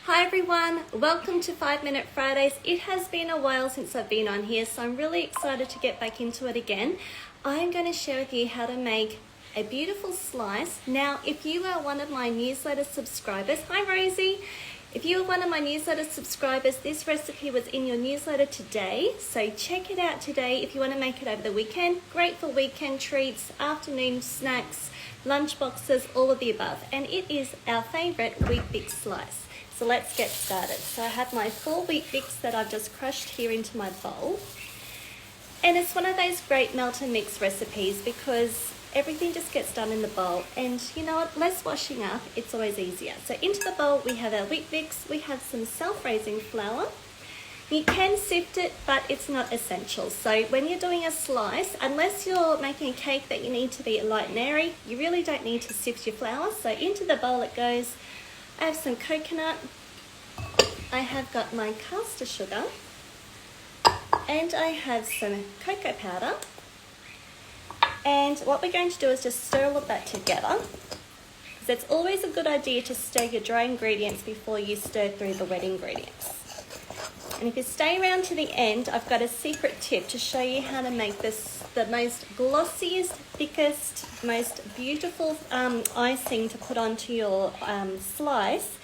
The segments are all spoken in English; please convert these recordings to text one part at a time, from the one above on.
Hi everyone, welcome to 5 Minute Fridays. It has been a while since I've been on here, so I'm really excited to get back into it again. I'm going to share with you how to make a beautiful slice. Now, if you are one of my newsletter subscribers, hi Rosie. If you are one of my newsletter subscribers, this recipe was in your newsletter today, so check it out today if you want to make it over the weekend. Great for weekend treats, afternoon snacks, lunch boxes, all of the above. And it is our favourite Weet-Bix Slice. So let's get started. So I have my 4 Weet-Bix that I've just crushed here into my bowl. And it's one of those great melt and mix recipes because everything just gets done in the bowl. And you know what, less washing up, it's always easier. So into the bowl we have our Weet-Bix, we have some self-raising flour. You can sift it, but it's not essential. So when you're doing a slice, unless you're making a cake that you need to be light and airy, you really don't need to sift your flour. So into the bowl it goes. I have some coconut, I have got my caster sugar, and I have some cocoa powder. And what we're going to do is just stir all of that together. So it's always a good idea to stir your dry ingredients before you stir through the wet ingredients. And if you stay around to the end, I've got a secret tip to show you how to make this the most glossiest, thickest, most beautiful icing to put onto your slice.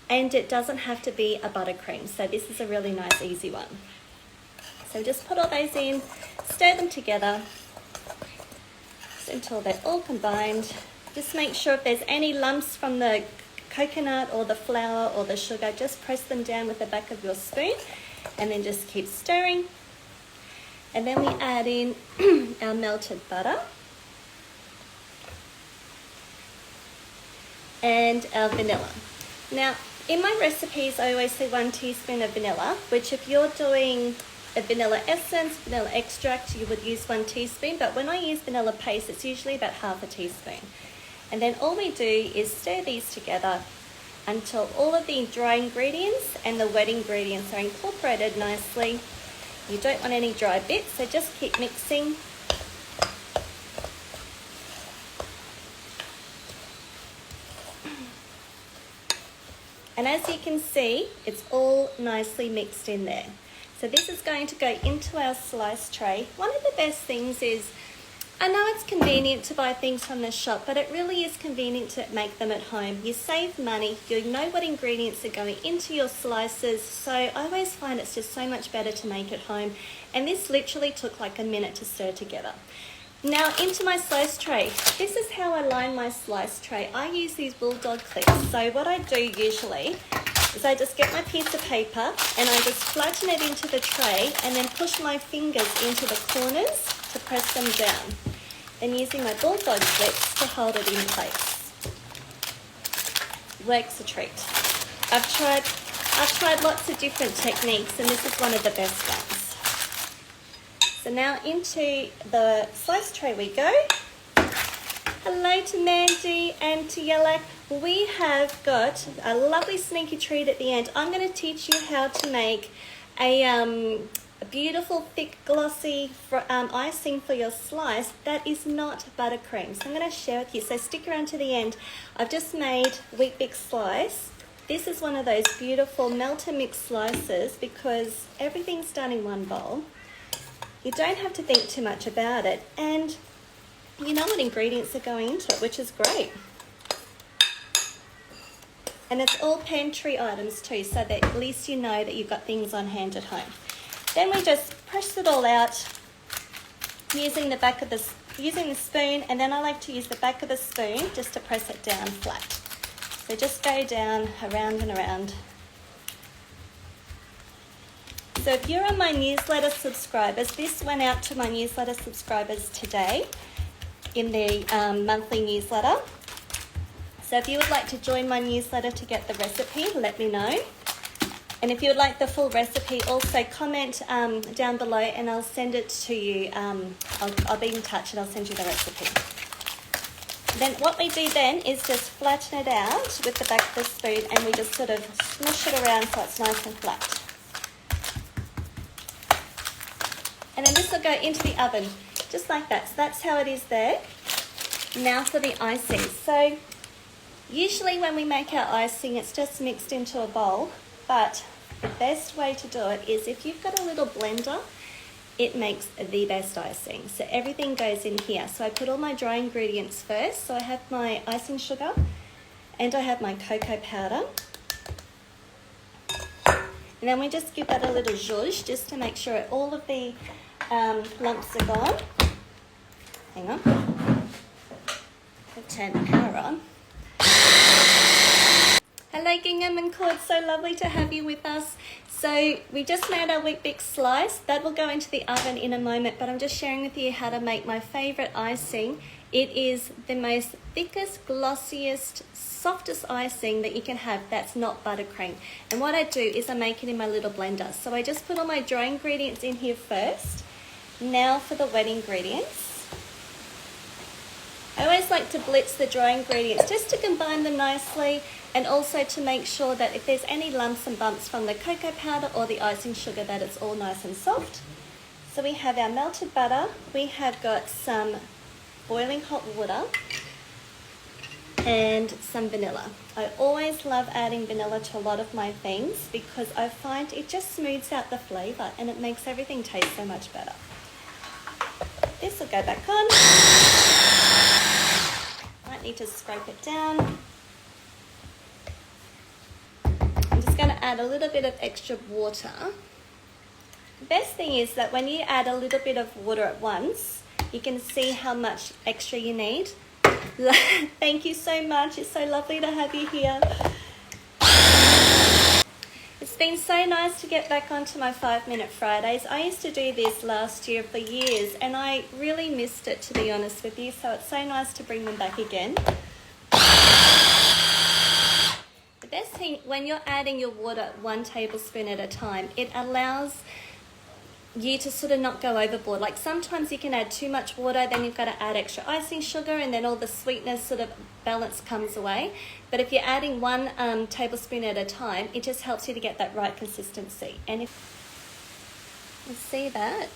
And it doesn't have to be a buttercream. So this is a really nice, easy one. So just put all those in, stir them together until they're all combined. Just make sure if there's any lumps from the coconut or the flour or the sugar, just press them down with the back of your spoon and then just keep stirring. And then we add in our melted butter and our vanilla. Now, in my recipes, I always say 1 teaspoon of vanilla, which if you're doing a vanilla essence, vanilla extract, you would use 1 teaspoon, but when I use vanilla paste, it's usually about ½ teaspoon. And then all we do is stir these together until all of the dry ingredients and the wet ingredients are incorporated nicely. You don't want any dry bits, so just keep mixing. And as you can see, it's all nicely mixed in there. So this is going to go into our slice tray. One of the best things is, I know it's convenient to buy things from the shop, but it really is convenient to make them at home. You save money, you know what ingredients are going into your slices, so I always find it's just so much better to make at home. And this literally took like a minute to stir together. Now into my slice tray. This is how I line my slice tray. I use these bulldog clips. So what I do usually is I just get my piece of paper and I just flatten it into the tray and then push my fingers into the corners to press them down. And using my bulldog clips to hold it in place. Works a treat. I've tried lots of different techniques and this is one of the best ones. So now into the slice tray we go. Hello to Mandy and to Yellow. We have got a lovely sneaky treat at the end. I'm going to teach you how to make a beautiful, thick, glossy icing for your slice that is not buttercream. So I'm going to share with you. So stick around to the end. I've just made Weet-Bix Slice. This is one of those beautiful melt and mix slices because everything's done in one bowl. You don't have to think too much about it, and you know what ingredients are going into it, which is great. And it's all pantry items too, so that at least you know that you've got things on hand at home. Then we just press it all out using the spoon, and then I like to use the back of the spoon just to press it down flat. So just go down around and around. So if you're on my newsletter subscribers, this went out to my newsletter subscribers today in the monthly newsletter. So if you would like to join my newsletter to get the recipe, let me know. And if you would like the full recipe, also comment down below and I'll send it to you. I'll be in touch and I'll send you the recipe. Then what we do then is just flatten it out with the back of the spoon and we just sort of smush it around so it's nice and flat. And then this will go into the oven, just like that. So that's how it is there. Now for the icing. So Usually when we make our icing, it's just mixed into a bowl, but the best way to do it is if you've got a little blender, it makes the best icing. So everything goes in here. So I put all my dry ingredients first. So I have my icing sugar and I have my cocoa powder. And then we just give that a little zhuzh just to make sure all of the lumps are gone. Hang on. I'll turn the power on. Hello Gingham and Cord, so lovely to have you with us. So we just made our Weet-Bix Slice. That will go into the oven in a moment, but I'm just sharing with you how to make my favourite icing. It is the most thickest, glossiest, softest icing that you can have that's not buttercream. And what I do is I make it in my little blender. So I just put all my dry ingredients in here first. Now for the wet ingredients. I always like to blitz the dry ingredients just to combine them nicely, and also to make sure that if there's any lumps and bumps from the cocoa powder or the icing sugar, that it's all nice and soft. So we have our melted butter, we have got some boiling hot water and some vanilla. I always love adding vanilla to a lot of my things because I find it just smooths out the flavour and it makes everything taste so much better. This will go back on. Might need to scrape it down. I'm just going to add a little bit of extra water. The best thing is that when you add a little bit of water at once, you can see how much extra you need. Thank you so much. It's so lovely to have you here. It's been so nice to get back onto my 5-Minute Fridays. I used to do this last year for years and I really missed it, to be honest with you, so it's so nice to bring them back again. The best thing when you're adding your water 1 tablespoon at a time, it allows you to sort of not go overboard. Like sometimes you can add too much water, then you've got to add extra icing sugar and then all the sweetness sort of balance comes away. But if you're adding 1 tablespoon at a time, it just helps you to get that right consistency. And if you see that,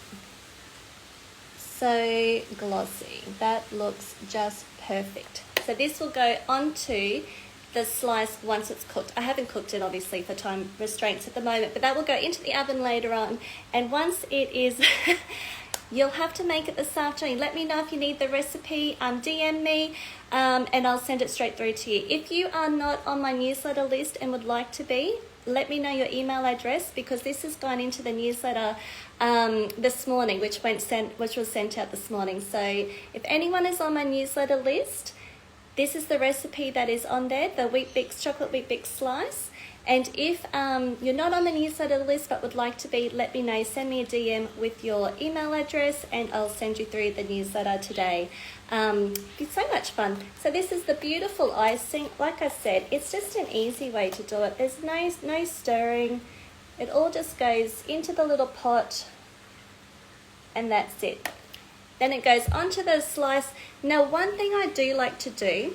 so glossy, that looks just perfect. So this will go onto the slice once it's cooked. I haven't cooked it obviously for time restraints at the moment, but that will go into the oven later on. And once it is, you'll have to make it this afternoon. Let me know if you need the recipe, DM me and I'll send it straight through to you. If you are not on my newsletter list and would like to be, let me know your email address because this has gone into the newsletter this morning, which was sent out this morning. So if anyone is on my newsletter list, this is the recipe that is on there, the Weet-Bix Chocolate Weet-Bix Slice. And if you're not on the newsletter list but would like to be, let me know. Send me a DM with your email address and I'll send you through the newsletter today. It's so much fun. So this is the beautiful icing. Like I said, it's just an easy way to do it. There's no stirring. It all just goes into the little pot and that's it. Then it goes onto the slice. Now, one thing I do like to do,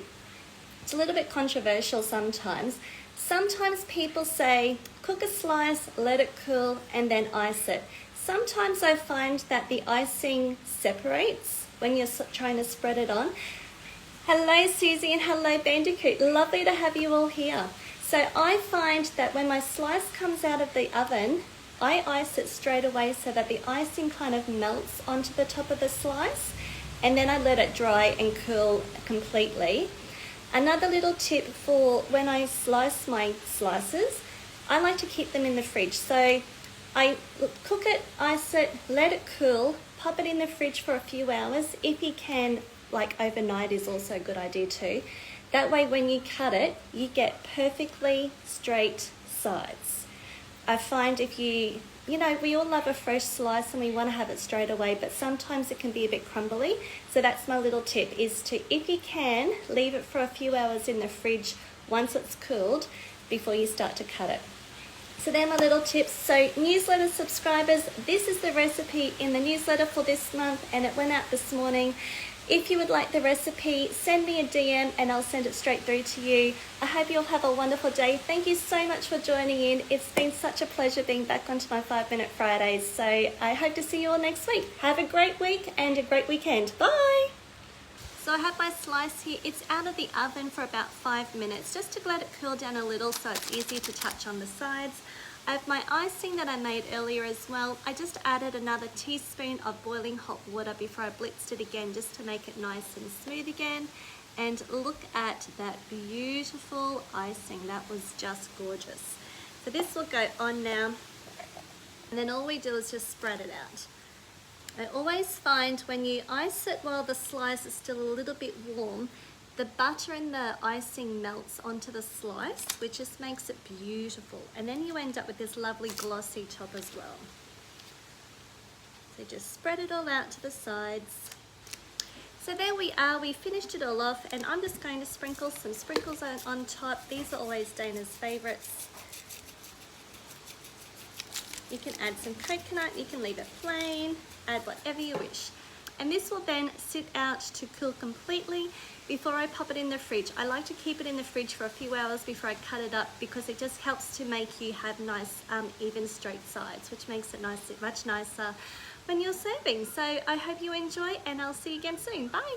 it's a little bit controversial sometimes. Sometimes people say, cook a slice, let it cool, and then ice it. Sometimes I find that the icing separates when you're trying to spread it on. Hello, Susie, and hello, Bandicoot. Lovely to have you all here. So I find that when my slice comes out of the oven, I ice it straight away so that the icing kind of melts onto the top of the slice, and then I let it dry and cool completely. Another little tip for when I slice my slices, I like to keep them in the fridge. So I cook it, ice it, let it cool, pop it in the fridge for a few hours. If you can, like overnight is also a good idea too. That way when you cut it, you get perfectly straight sides. I find if you know, we all love a fresh slice and we want to have it straight away, but sometimes it can be a bit crumbly. So that's my little tip, is to, if you can, leave it for a few hours in the fridge once it's cooled before you start to cut it. So they're my little tips. So newsletter subscribers, this is the recipe in the newsletter for this month and it went out this morning. If you would like the recipe, send me a DM and I'll send it straight through to you. I hope you'll have a wonderful day. Thank you so much for joining in. It's been such a pleasure being back onto my 5-Minute Fridays. So I hope to see you all next week. Have a great week and a great weekend. Bye. So I have my slice here. It's out of the oven for about 5 minutes, just to let it cool down a little so it's easy to touch on the sides. I have my icing that I made earlier as well. I just added another teaspoon of boiling hot water before I blitzed it again, just to make it nice and smooth again. And look at that beautiful icing. That was just gorgeous. So this will go on now, and then all we do is just spread it out. I always find when you ice it while the slice is still a little bit warm, the butter and the icing melts onto the slice, which just makes it beautiful. And then you end up with this lovely glossy top as well. So just spread it all out to the sides. So there we are, we finished it all off, and I'm just going to sprinkle some sprinkles on top. These are always Dana's favorites. You can add some coconut, you can leave it plain, add whatever you wish. And this will then sit out to cool completely before I pop it in the fridge. I like to keep it in the fridge for a few hours before I cut it up, because it just helps to make you have nice even straight sides, which makes it much nicer when you're serving. So I hope you enjoy, and I'll see you again soon. Bye.